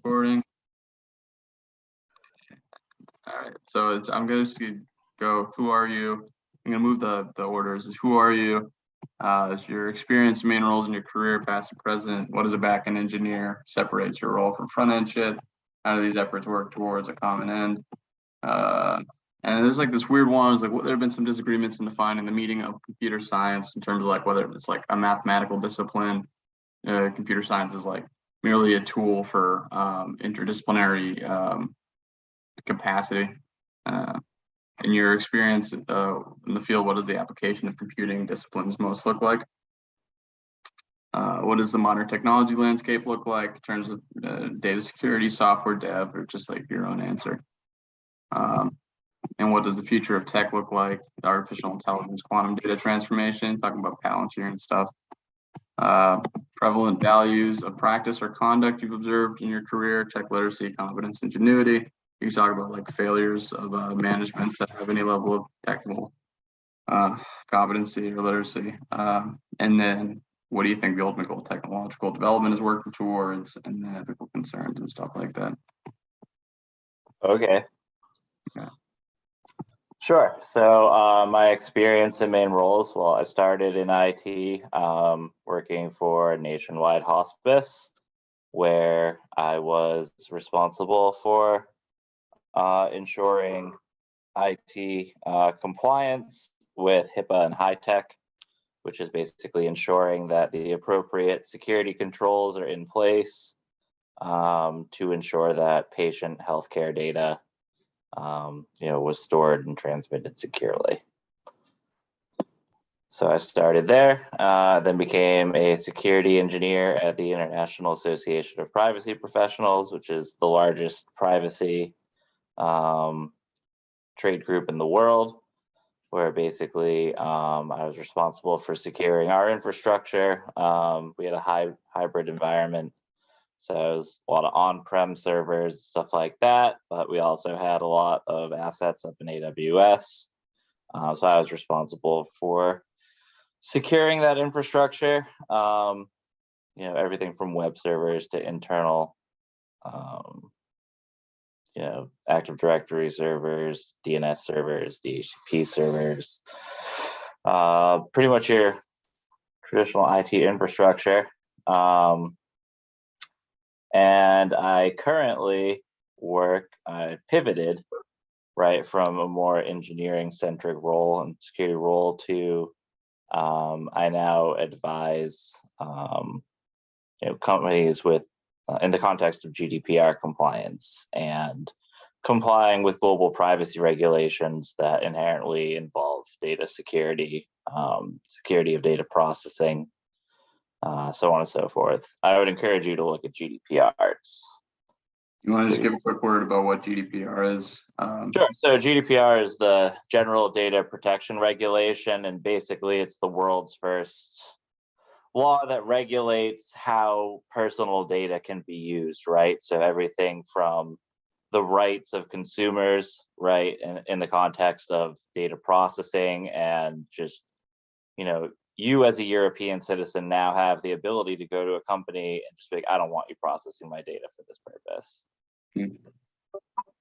Recording. All right, so I'm going to go, who are you? I'm going to move the orders. Who are you? Is your experience, main roles in your career, past and present? What is a back-end engineer? Separates your role from front-end shit. How do these efforts work towards a common end? And there's like this weird one. It's like there have been some disagreements in defining the meaning of computer science in terms of like whether it's like a mathematical discipline. Computer science is like merely a tool for interdisciplinary capacity. In your experience in the field, what does the application of computing disciplines most look like? What does the modern technology landscape look like in terms of data security, software dev, or just like your own answer? And what does the future of tech look like? Artificial intelligence, quantum data transformation, talking about Palantir and stuff. Prevalent values of practice or conduct you've observed in your career, tech literacy, competence, ingenuity. You can talk about like failures of management to have any level of technical competency or literacy. And then what do you think the ultimate goal of technological development is working towards, and the ethical concerns and stuff like that? Okay. Sure. So my experience and main roles, well, I started in IT, working for a nationwide hospice, where I was responsible for ensuring IT compliance with HIPAA and high tech, which is basically ensuring that the appropriate security controls are in place to ensure that patient healthcare data was stored and transmitted securely. So I started there, then became a security engineer at the International Association of Privacy Professionals, which is the largest privacy trade group in the world, where basically I was responsible for securing our infrastructure. We had a hybrid environment. So it was a lot of on-prem servers, stuff like that, but we also had a lot of assets up in AWS. So I was responsible for securing that infrastructure, everything from web servers to internal, Active Directory servers, DNS servers, DHCP servers, pretty much your traditional IT infrastructure. And I currently I pivoted right from a more engineering centric role and security role to I now advise companies with in the context of GDPR compliance and complying with global privacy regulations that inherently involve data security, security of data processing, so on and so forth. I would encourage you to look at GDPR. You want to just give a quick word about what GDPR is? Sure. So GDPR is the General Data Protection Regulation, and basically it's the world's first law that regulates how personal data can be used, right? So everything from the rights of consumers, right, in the context of data processing, and just, you as a European citizen now have the ability to go to a company and just be like, I don't want you processing my data for this purpose.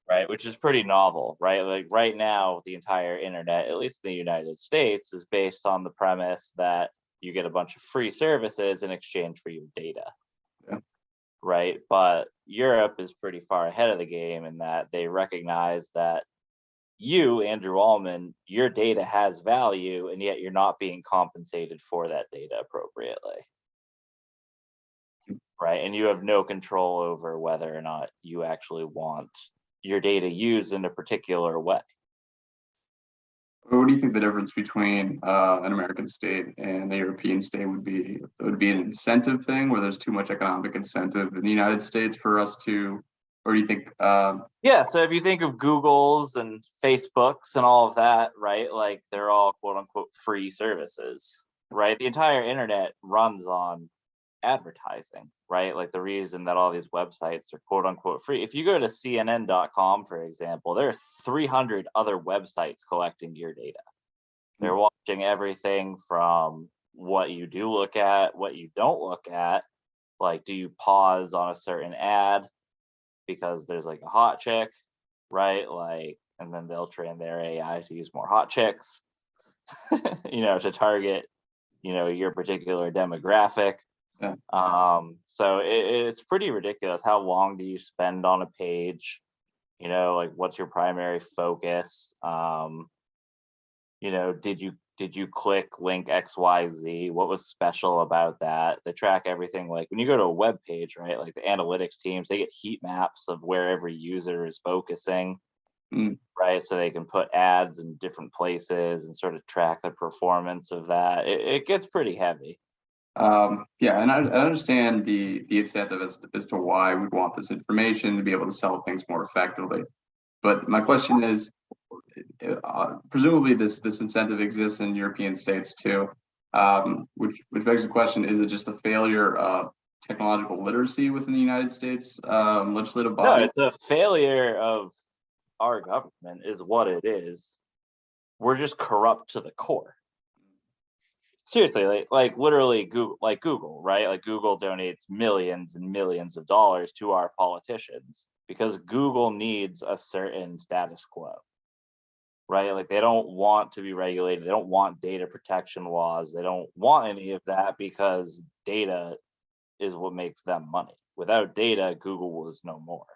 Right, which is pretty novel, right? Like right now, the entire internet, at least in the United States, is based on the premise that you get a bunch of free services in exchange for your data. Yeah. Right? But Europe is pretty far ahead of the game in that they recognize that you, Andrew Allman, your data has value, and yet you're not being compensated for that data appropriately. Right? And you have no control over whether or not you actually want your data used in a particular way. What do you think the difference between an American state and a European state would be? It would be an incentive thing where there's too much economic incentive in the United States for us to, or do you think? Yeah, so if you think of Google's and Facebook's and all of that, right, like they're all quote unquote free services, right? The entire internet runs on advertising, right? Like the reason that all these websites are quote unquote free. If you go to CNN.com, for example, there are 300 other websites collecting your data. They're watching everything from what you do look at, what you don't look at. Like, do you pause on a certain ad? because there's like a hot chick, right? Like, and then they'll train their AI to use more hot chicks, to target, your particular demographic. Yeah. So it's pretty ridiculous. How long do you spend on a page? Like, what's your primary focus? Did you click link XYZ? What was special about that? They track everything. Like when you go to a web page, right? Like the analytics teams, they get heat maps of where every user is focusing, right? So they can put ads in different places and sort of track the performance of that. It gets pretty heavy. Yeah, and I understand the incentive as to why we want this information to be able to sell things more effectively. But my question is, presumably this incentive exists in European states too, which begs the question: is it just a failure of technological literacy within the United States legislative No, body? it's a failure of our government, is what it is. We're just corrupt to the core. Seriously, like literally Google, right? Like Google donates millions and millions of dollars to our politicians because Google needs a certain status quo, right? Like they don't want to be regulated. They don't want data protection laws. They don't want any of that because data is what makes them money. Without data, Google was no more.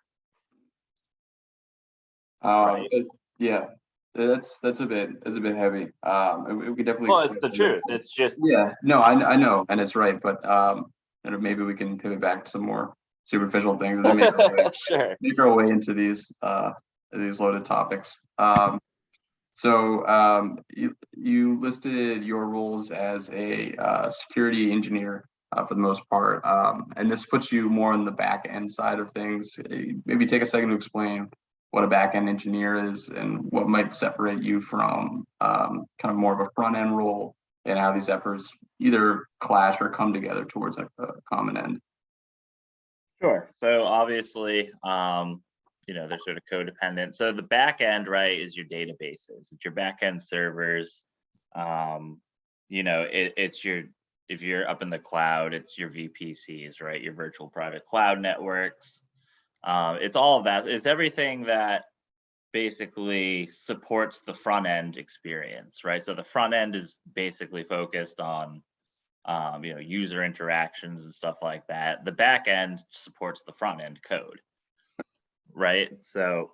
Right. Yeah, that's a bit heavy. We could definitely. Well, it's the truth. It's just Yeah, no, I know, and it's right, but maybe we can pivot back to some more superficial things and sure. make our way into these loaded topics. So you listed your roles as a security engineer for the most part, and this puts you more on the back end side of things. Maybe take a second to explain what a back end engineer is and what might separate you from kind of more of a front end role, and how these efforts either clash or come together towards a common end. Sure. So obviously, they're sort of codependent. So the back end, right, is your databases. It's your back end servers. It's your, if you're up in the cloud, it's your VPCs, right? Your virtual private cloud networks. It's all of that. It's everything that basically supports the front end experience, right? So the front end is basically focused on user interactions and stuff like that. The back end supports the front end code, right? So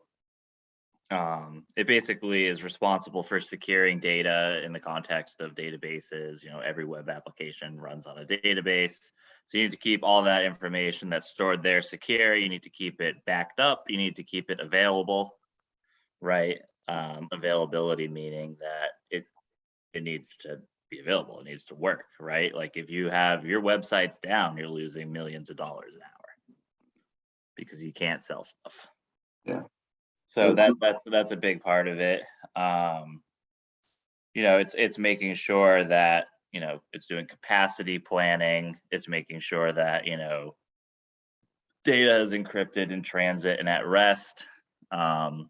it basically is responsible for securing data in the context of databases. Every web application runs on a database. So you need to keep all that information that's stored there secure. You need to keep it backed up. You need to keep it available, right? Availability meaning that it needs to be available. It needs to work, right? Like if you have your websites down, you're losing millions of dollars an hour because you can't sell stuff. Yeah. So that's a big part of it. It's making sure that it's doing capacity planning. It's making sure that data is encrypted in transit and at rest. There's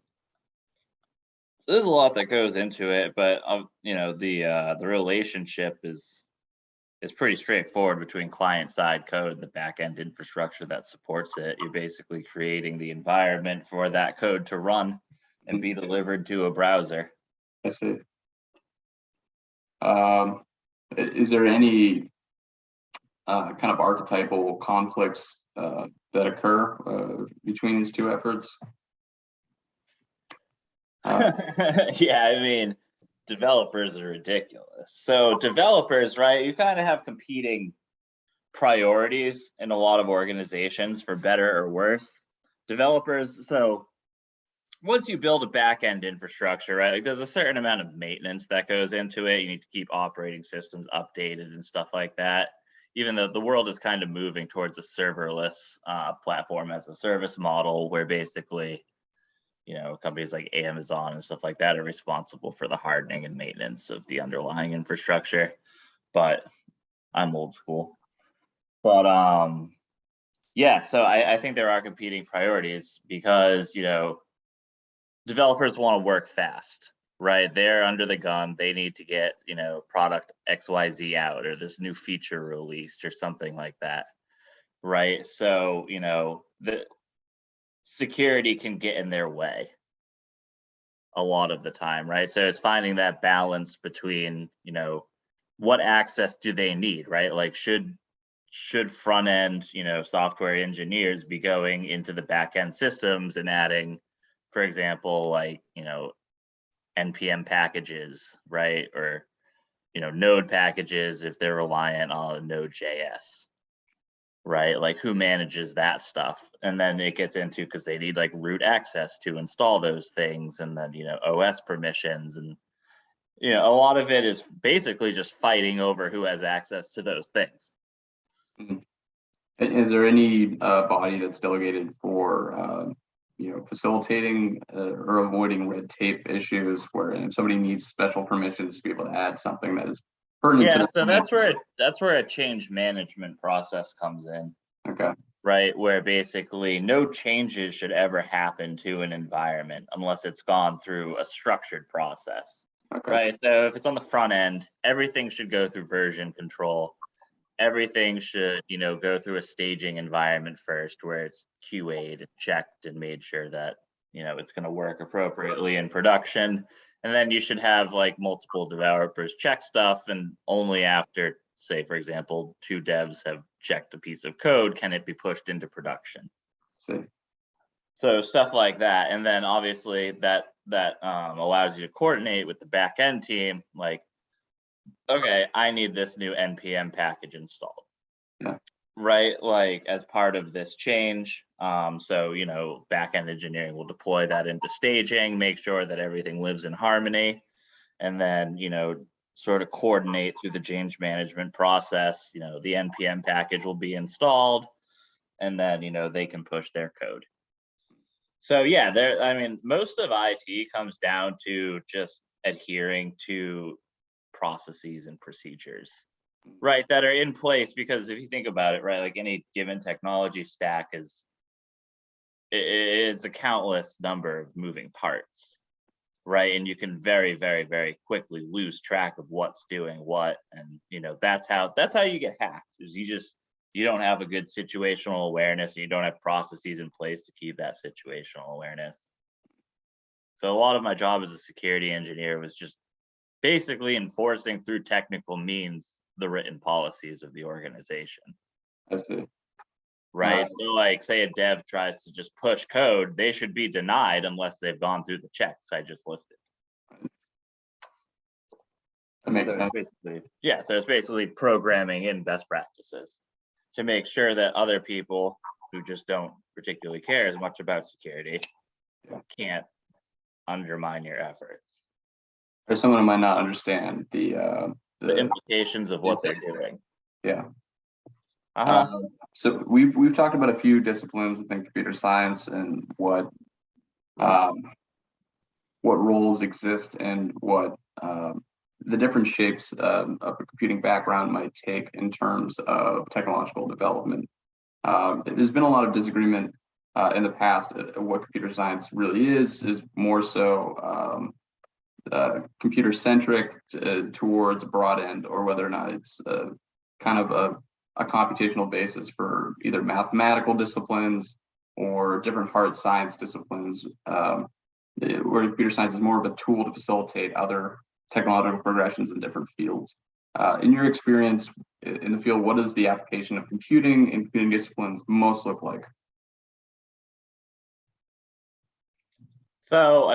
a lot that goes into it, but the relationship is pretty straightforward between client side code and the back end infrastructure that supports it. You're basically creating the environment for that code to run and be delivered to a browser. I see. Is there any kind of archetypal conflicts that occur between these two efforts? Yeah, I mean, developers are ridiculous. So developers, right, you kind of have competing priorities in a lot of organizations, for better or worse. Developers, so once you build a back-end infrastructure, right, like there's a certain amount of maintenance that goes into it. You need to keep operating systems updated and stuff like that. Even though the world is kind of moving towards a serverless platform as a service model, where basically companies like Amazon and stuff like that are responsible for the hardening and maintenance of the underlying infrastructure. But I'm old school. But yeah, so I think there are competing priorities because developers want to work fast, right? They're under the gun. They need to get product XYZ out, or this new feature released, or something like that, right? So security can get in their way a lot of the time, right? So it's finding that balance between, what access do they need, right? Like should front end, software engineers be going into the back end systems and adding, for example, like, npm packages, right? Or, node packages if they're reliant on Node.js, right? Like who manages that stuff? And then it gets into, because they need like root access to install those things, and then, OS permissions, and a lot of it is basically just fighting over who has access to those things. Mhm. Is there any body that's delegated for facilitating or avoiding red tape issues where if somebody needs special permissions to be able to add something that is pertinent to Yeah, the so that's where a change management process comes in, Okay. right? Where basically no changes should ever happen to an environment unless it's gone through a structured process, Okay. right? So if it's on the front end, everything should go through version control. Everything should, go through a staging environment first, where it's QA'd, checked, and made sure that, it's going to work appropriately in production. And then you should have like multiple developers check stuff, and only after, say, for example, 2 devs have checked a piece of code can it be pushed into production. See. So stuff like that. And then obviously that allows you to coordinate with the back end team, like, okay, I need this new npm package installed. Yeah. Right, like as part of this change. So backend engineering will deploy that into staging, make sure that everything lives in harmony, and then sort of coordinate through the change management process. The npm package will be installed, and then they can push their code. So yeah, most of IT comes down to just adhering to processes and procedures, right, that are in place. Because if you think about it, right, like any given technology stack is a countless number of moving parts, right? And you can very, very, very quickly lose track of what's doing what. And that's how you get hacked, is you don't have a good situational awareness, and you don't have processes in place to keep that situational awareness. So a lot of my job as a security engineer was just basically enforcing through technical means the written policies of the organization. I see. Right. So like say a dev tries to just push code, they should be denied unless they've gone through the checks I just listed. That makes So sense. it's basically programming in best practices to make sure that other people who just don't particularly care as much about security can't undermine your efforts. Or someone who might not understand the implications of what they're doing. Yeah. Uh-huh. So we've talked about a few disciplines within computer science and what roles exist and what the different shapes of a computing background might take in terms of technological development. There's been a lot of disagreement in the past of what computer science really is more so computer centric towards broad end, or whether or not it's kind of a computational basis for either mathematical disciplines or different hard science disciplines, where computer science is more of a tool to facilitate other technological progressions in different fields. In your experience in the field, what does the application of computing and computing disciplines most look like? So,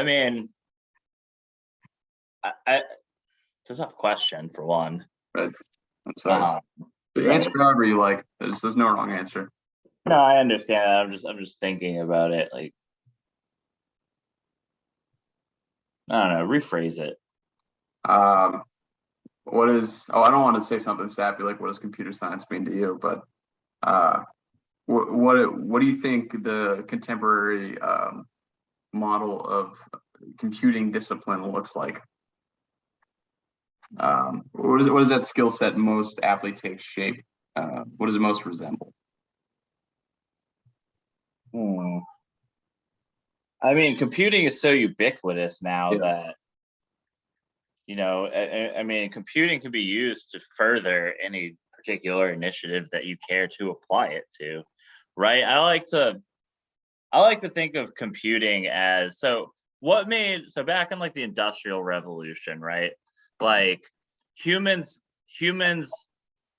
it's a tough question for one. Right. I'm sorry. Answer however you like. There's no wrong answer. No, I understand. I'm just thinking about it. Like, I don't know. Rephrase it. What is? Oh, I don't want to say something sappy like what does computer science mean to you, but what do you think the contemporary model of computing discipline looks like? What does that skill set most aptly take shape? What does it most resemble? Computing is so ubiquitous now that computing can be used to further any particular initiative that you care to apply it to, right? I I like to think of computing as, so back in like the Industrial Revolution, right? Like humans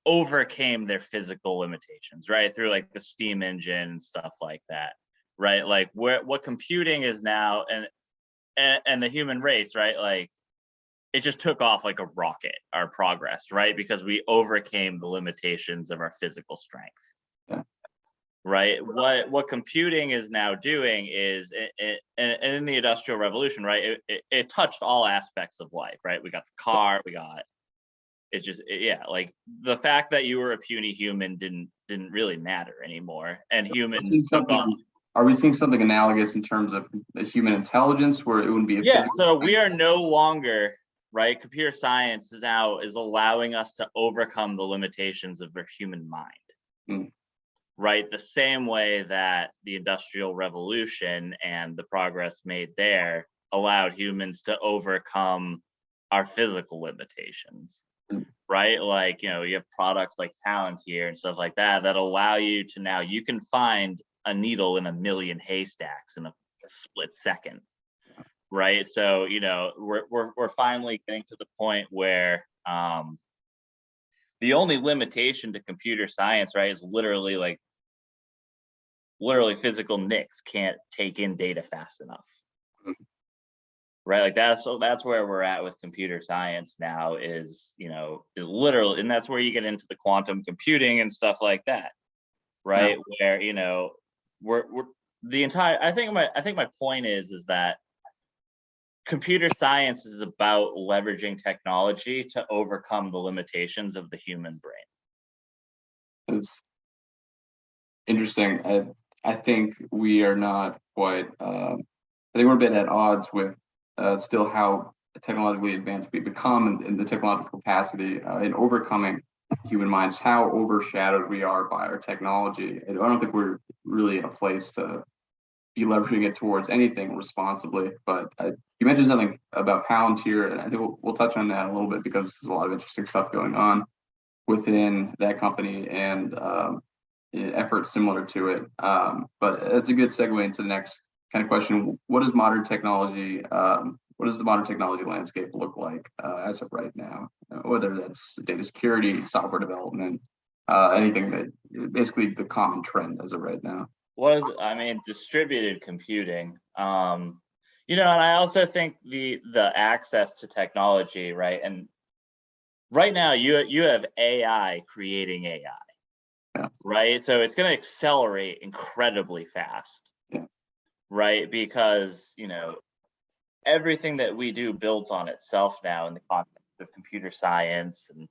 overcame their physical limitations, right? Through like the steam engine and stuff like that, right? Like what computing is now, and the human race, right? Like it just took off like a rocket, our progress, right? Because we overcame the limitations of our physical strength. Yeah. Right. What computing is now doing is, and in the Industrial Revolution, right, it touched all aspects of life, right? We got the car, it's just, yeah, like the fact that you were a puny human didn't really matter anymore, and humans took off. Are we seeing something analogous in terms of human intelligence, where it wouldn't be? Yeah. So we are no longer, right. Computer science is allowing us to overcome the limitations of our human mind. Mm. Right, the same way that the Industrial Revolution and the progress made there allowed humans to overcome our physical limitations, right? Like, you have products like Palantir and stuff like that allow you to, now you can find a needle in a million haystacks in a split second, right? So, we're finally getting to the point where the only limitation to computer science, right, is literally physical nicks can't take in data fast enough. Right, like that's where we're at with computer science now, is literal, and that's where you get into the quantum computing and stuff like that, right? Yeah. Where we're the entire, I think my point is that computer science is about leveraging technology to overcome the limitations of the human brain. It's interesting. I think we are not quite. I think we're a bit at odds with still how technologically advanced we become, and the technological capacity in overcoming human minds, how overshadowed we are by our technology. I don't think we're really in a place to be leveraging it towards anything responsibly. But you mentioned something about Palantir, and I think we'll touch on that a little bit, because there's a lot of interesting stuff going on within that company, and efforts similar to it. But it's a good segue into the next kind of question. What does the modern technology landscape look like as of right now? Whether that's data security, software development, anything that basically the common trend as of right now. Distributed computing. And I also think the access to technology, right? And right now you have AI creating AI. Yeah. Right? So it's going to accelerate incredibly fast. Yeah. Right? Because, everything that we do builds on itself now in the context of computer science and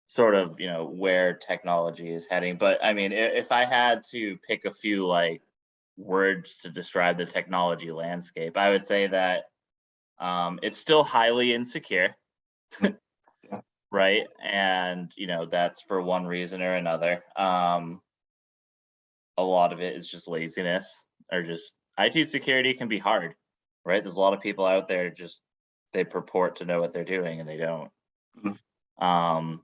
sort of, where technology is heading. But if I had to pick a few words to describe the technology landscape, I would say that it's still highly insecure. Right. And, that's for one reason or another. A lot of it is just laziness, or just IT security can be hard, right? There's a lot of people out there, they purport to know what they're doing and they don't. Mm-hmm.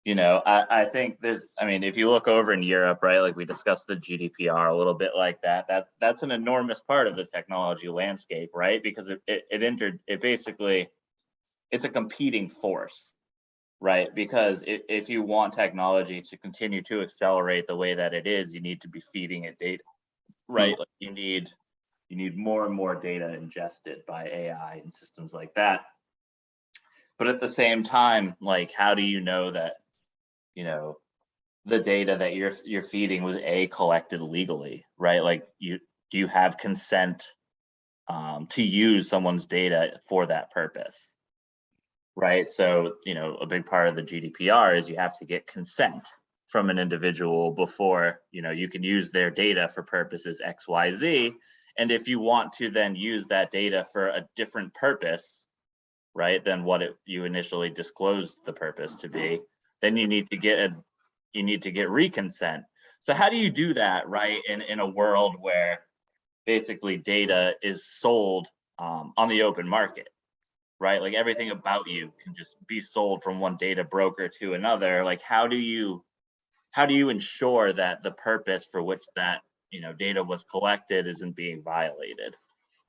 I think if you look over in Europe, right, like we discussed the GDPR a little bit like that's an enormous part of the technology landscape, right? Because it's a competing force, right? Because if you want technology to continue to accelerate the way that it is, you need to be feeding it data, right? Like you need more and more data ingested by AI and systems like that. But at the same time, how do you know that, the data that you're feeding was collected legally, right? Like do you have consent to use someone's data for that purpose? Right. So, a big part of the GDPR is you have to get consent from an individual before, you can use their data for purposes XYZ. And if you want to then use that data for a different purpose, right, than what you initially disclosed the purpose to be, then you need to get reconsent. So how do you do that, right, in a world where basically data is sold on the open market? Right? Like everything about you can just be sold from one data broker to another. Like how do you ensure that the purpose for which that data was collected isn't being violated,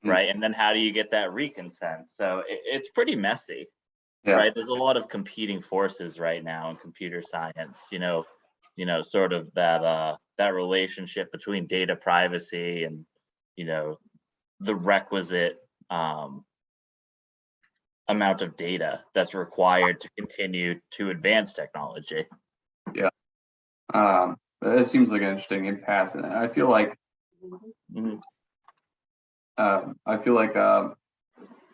Mm. right? And then how do you get that reconsent? So it's pretty messy, Yeah. right? There's a lot of competing forces right now in computer science, sort of that relationship between data privacy and, the requisite amount of data that's required to continue to advance technology. It seems like an interesting impasse, and I feel like Mhm.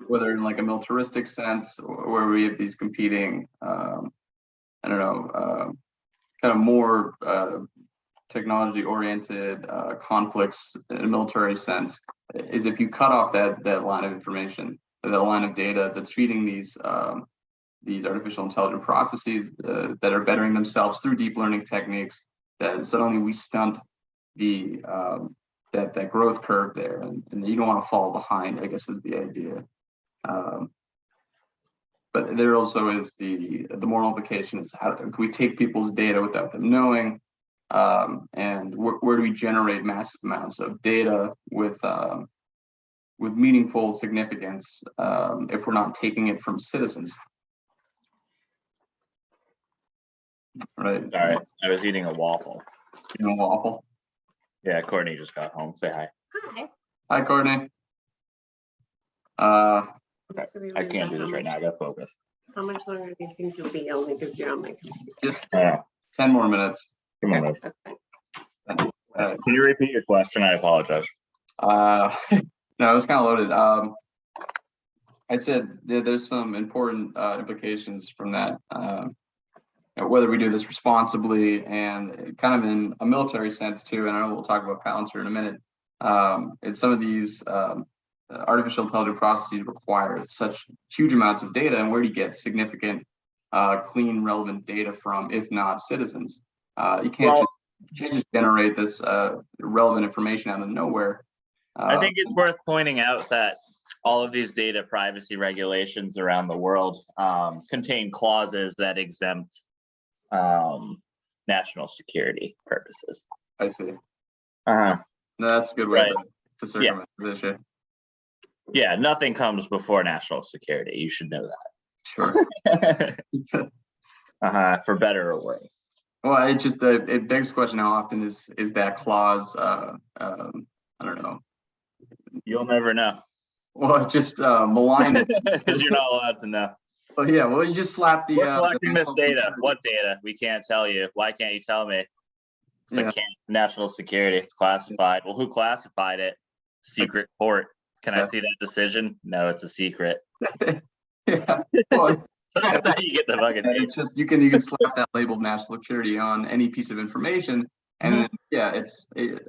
whether in like a militaristic sense or where we have these competing, I don't know, kind of more technology-oriented conflicts in a military sense, is if you cut off that line of information, that line of data that's feeding these artificial intelligence processes that are bettering themselves through deep learning techniques, that suddenly we stunt the that growth curve there, and you don't want to fall behind, I guess, is the idea. But there also is the moral implication is how can we take people's data without them knowing, and where do we generate massive amounts of data with meaningful significance if we're not taking it from citizens, right? Sorry, I was eating a waffle. Waffle. Yeah, Courtney just got home. Say hi. Hi. Hi, Courtney. I can't do this right now. I got focus. How much longer do you think you'll be only because you're on my computer? Just 10 more minutes. Come on, Okay. can you repeat your question? I apologize. No, it was kind of loaded. I said there's some important implications from that. Whether we do this responsibly and kind of in a military sense too, and I know we'll talk about Palantir in a minute. And some of these artificial intelligence processes require such huge amounts of data, and where do you get significant, clean, relevant data from, if not citizens? You can't just generate this relevant information out of nowhere. I think it's worth pointing out that all of these data privacy regulations around the world contain clauses that exempt national security purposes. I see. That's a good way right. to circumvent this issue. Yeah, nothing comes before national security. You should know Sure. that. For better or worse. Well, it just it begs the question: how often is that clause? I don't know. You'll never know. Well, just maligned. Because you're not allowed to know. Oh yeah, well you just slap the. We're collecting this data. What data? We can't tell you. Why can't you tell me? It's like national security. It's classified. Well, who classified it? Secret court. Can I see that decision? No, it's a secret. Yeah. Well, that's how you get the fucking. It's just you can slap that labeled national security on any piece of information, and then, it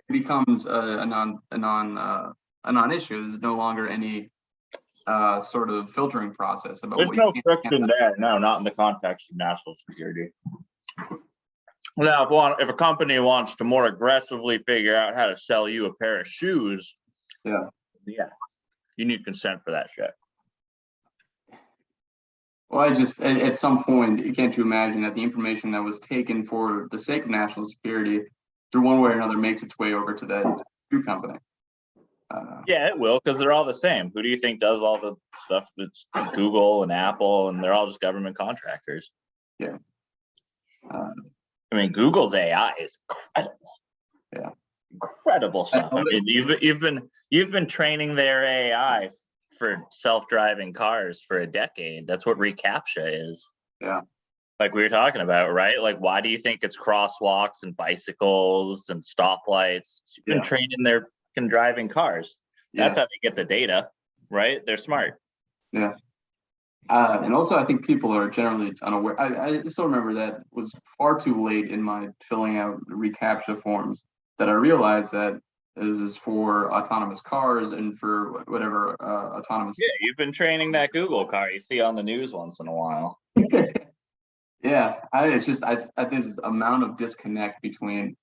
becomes a non-issue. There's no longer any sort of filtering process about. There's no friction there. No, not in the context of national security. Now, if a company wants to more aggressively figure out how to sell you a pair of shoes, yeah, you need consent for that shit. Well, I just at some point, can't you imagine that the information that was taken for the sake of national security, through one way or another, makes its way over to that shoe company? Yeah, it will, because they're all the same. Who do you think does all the stuff? It's Google and Apple, and they're all just government contractors. Yeah. I mean, Google's AI is incredible. Yeah. Incredible stuff. I mean, you've been training their AI for self-driving cars for a decade. That's what reCAPTCHA is. Yeah. Like we were talking about, right? Like, why do you think it's crosswalks and bicycles and stoplights? You've been training their driving cars. That's how they get the data, right? They're smart. Yeah. And also, I think people are generally unaware. I still remember that was far too late in my filling out reCAPTCHA forms that I realized that this is for autonomous cars and for whatever autonomous. Yeah, you've been training that Google car you see on the news once in a while. Yeah, it's just this amount of disconnect between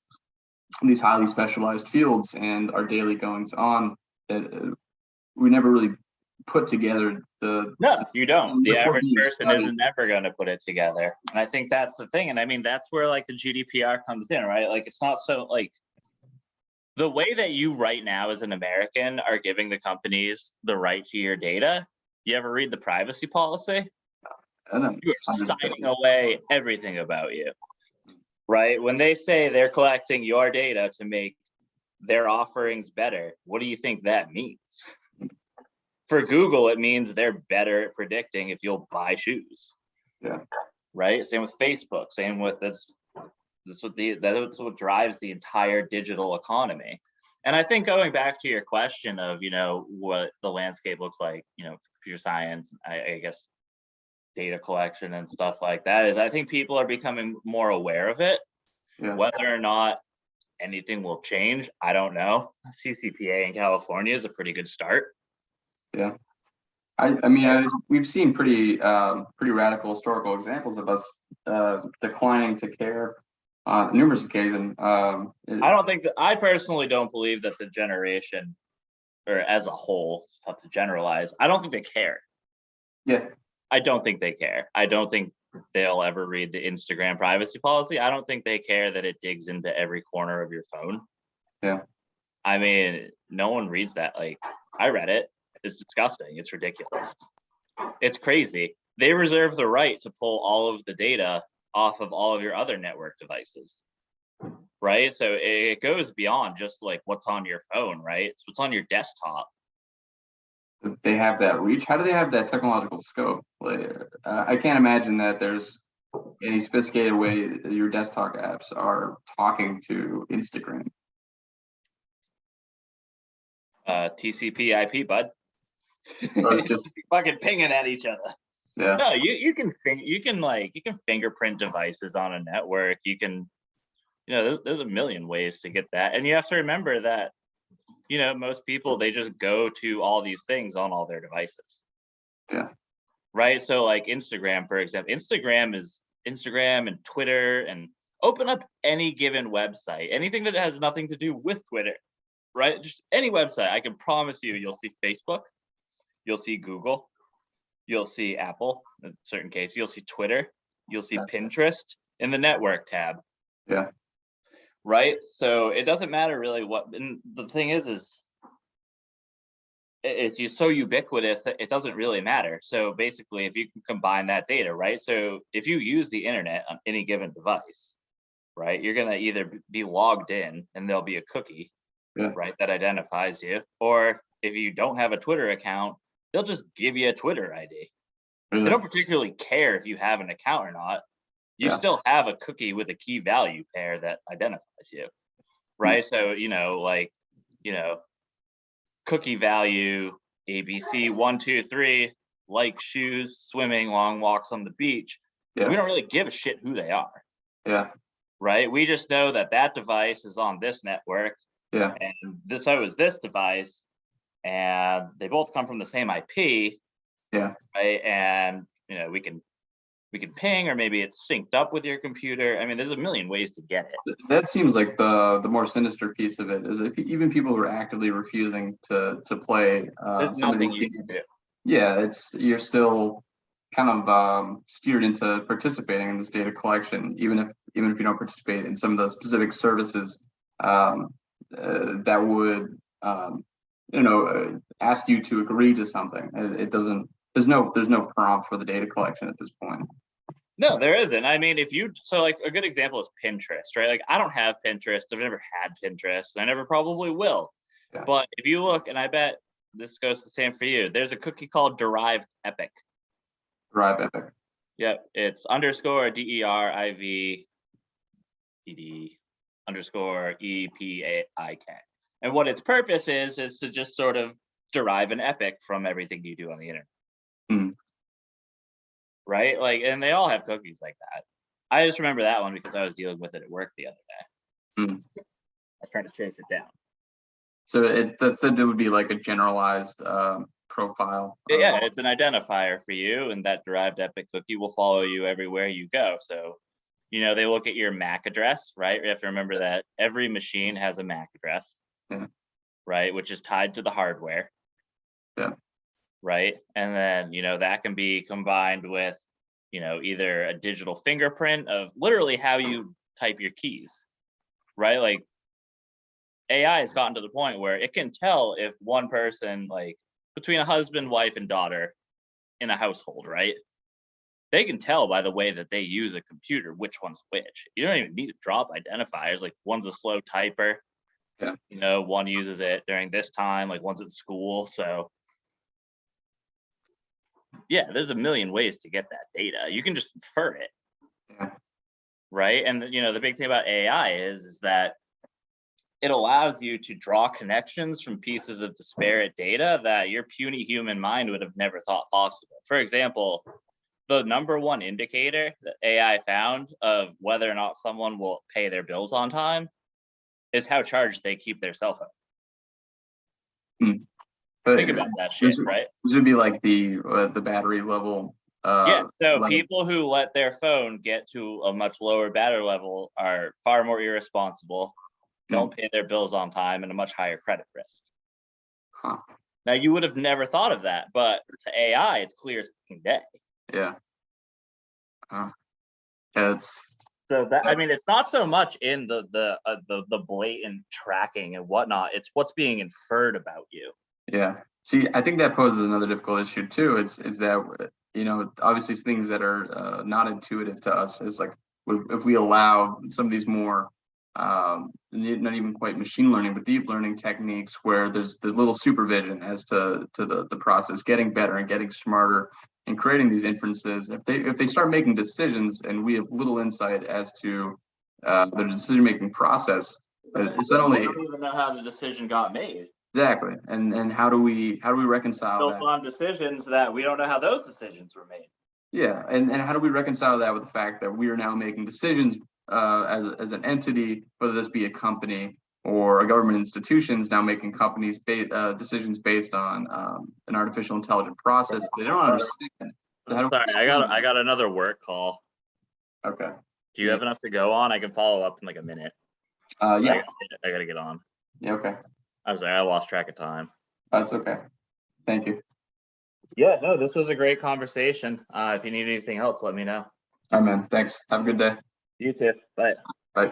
these highly specialized fields and our daily goings on that we never really put together. No, you don't. The average person isn't ever going to put it together, and I think that's the thing. And I mean, that's where like the GDPR comes in, right? Like, it's not so like The way that you right now as an American are giving the companies the right to your data, you ever read the privacy policy? I don't You are signing away everything about you, right? When they say they're collecting your data to make their offerings better, what do you think that means? For Google, it means they're better at predicting if you'll buy shoes. Yeah. Right? Same with Facebook, same with that's what drives the entire digital economy. And I think going back to your question of, what the landscape looks like, computer science, I guess data collection and stuff like that is, I think people are becoming more aware of it. Yeah. Whether or not anything will change, I don't know. CCPA in California is a pretty good start. Yeah. I mean, we've seen pretty radical historical examples of us declining to care on numerous occasions. I personally don't believe that the generation, or as a whole, it's tough to generalize. I don't think they care. Yeah. I don't think they care. I don't think they'll ever read the Instagram privacy policy. I don't think they care that it digs into every corner of your phone. Yeah. I mean, no one reads that. Like, I read it. It's disgusting. It's ridiculous. It's crazy. They reserve the right to pull all of the data off of all of your other network devices, right? So it goes beyond just like what's on your phone, right? It's what's on your desktop. They have that reach. How do they have that technological scope? I can't imagine that there's any sophisticated way that your desktop apps are talking to Instagram. TCP IP, bud. It's just fucking pinging at each other. Yeah. No, you can fingerprint devices on a network. You can, there's a million ways to get that, and you have to remember that, most people, they just go to all these things on all their devices. Yeah. Right. So like Instagram, for example, Instagram and Twitter, and open up any given website, anything that has nothing to do with Twitter, right? Just any website. I can promise you'll see Facebook, you'll see Google, you'll see Apple in a certain case, you'll see Twitter, you'll see Pinterest in the network tab. Yeah. Right. So it doesn't matter really what, and the thing is it's so ubiquitous that it doesn't really matter. So basically, if you can combine that data, right? So if you use the internet on any given device, right, you're going to either be logged in and there'll be a cookie, right, that identifies you. Or if you don't have a Twitter account, they'll just give you a Twitter ID. They don't particularly care if you have an account or not. You still have a cookie with a key value pair that identifies you, right? So, cookie value, ABC 1, 2, 3, like shoes, swimming, long walks on the beach. Yeah. We don't really give a shit who they are. Yeah. Right? We just know that that device is on this network. Yeah. And this device, and they both come from the same IP. Yeah. Right? And we can ping, or maybe it's synced up with your computer. I mean, there's a million ways to get it. That seems like the more sinister piece of it is that even people who are actively refusing to play some of these games. Yeah, you're still kind of steered into participating in this data collection, even if you don't participate in some of the specific services that would ask you to agree to something. It doesn't. There's no prompt for the data collection at this point. No, there isn't. I mean, like a good example is Pinterest, right? Like, I don't have Pinterest. I've never had Pinterest. I never probably will. Yeah. But if you look, and I bet this goes the same for you, there's a cookie called derived epic. Derived epic. Yep. It's _DERIVED _EPAIK. And what its purpose is to just sort of derive an epic from everything you do on the internet. Right? Like, and they all have cookies like that. I just remember that one because I was dealing with it at work the other day. I was trying to chase it down. So it would be like a generalized profile. Yeah, it's an identifier for you, and that derived epic cookie will follow you everywhere you go. So, they look at your MAC address, right? You have to remember that every machine has a MAC address, right? Which is tied to the hardware. Yeah. Right. And then, that can be combined with, either a digital fingerprint of literally how you type your keys, right? Like, AI has gotten to the point where it can tell if one person, like between a husband, wife, and daughter in a household, right? They can tell by the way that they use a computer which one's which. You don't even need to drop identifiers. Like one's a slow typer. Yeah. You know, one uses it during this time, like one's at school. So yeah, there's a million ways to get that data. You can just infer it. Yeah. Right. And you know, the big thing about AI is that it allows you to draw connections from pieces of disparate data that your puny human mind would have never thought possible. For example, the number one indicator that AI found of whether or not someone will pay their bills on time is how charged they keep their cell phone. But Think about that shit, right? This would be like the battery level. Yeah, so level. people who let their phone get to a much lower battery level are far more irresponsible, don't pay their bills on time, and a much higher credit risk. Huh. Now, you would have never thought of that, but to AI, it's clear as fucking day. Yeah. Yeah, it's So that, I mean, it's not so much in the blatant tracking and whatnot. It's what's being inferred about you. yeah. See, I think that poses another difficult issue too. Is that, you know, obviously things that are not intuitive to us is like if we allow some of these more not even quite machine learning, but deep learning techniques where there's little supervision as to the process getting better and getting smarter and creating these inferences. If they start making decisions and we have little insight as to their decision making process, it's not only I don't even know how the decision got made. exactly, and how do we reconcile Built that? on decisions that we don't know how those decisions were made. Yeah, and how do we reconcile that with the fact that we are now making decisions as an entity, whether this be a company or a government institutions, now making decisions based on an artificial intelligent process they don't understand. So how do we Sorry, I got another work call. Okay. Do you have enough to go on? I can follow up in like a minute. Yeah. I gotta get on. Yeah. Okay. I'm sorry, I lost track of time. That's okay. Thank you. Yeah, no, this was a great conversation. If you need anything else, let me know. All right, man. Thanks. Have a good day. You too. Bye. Bye.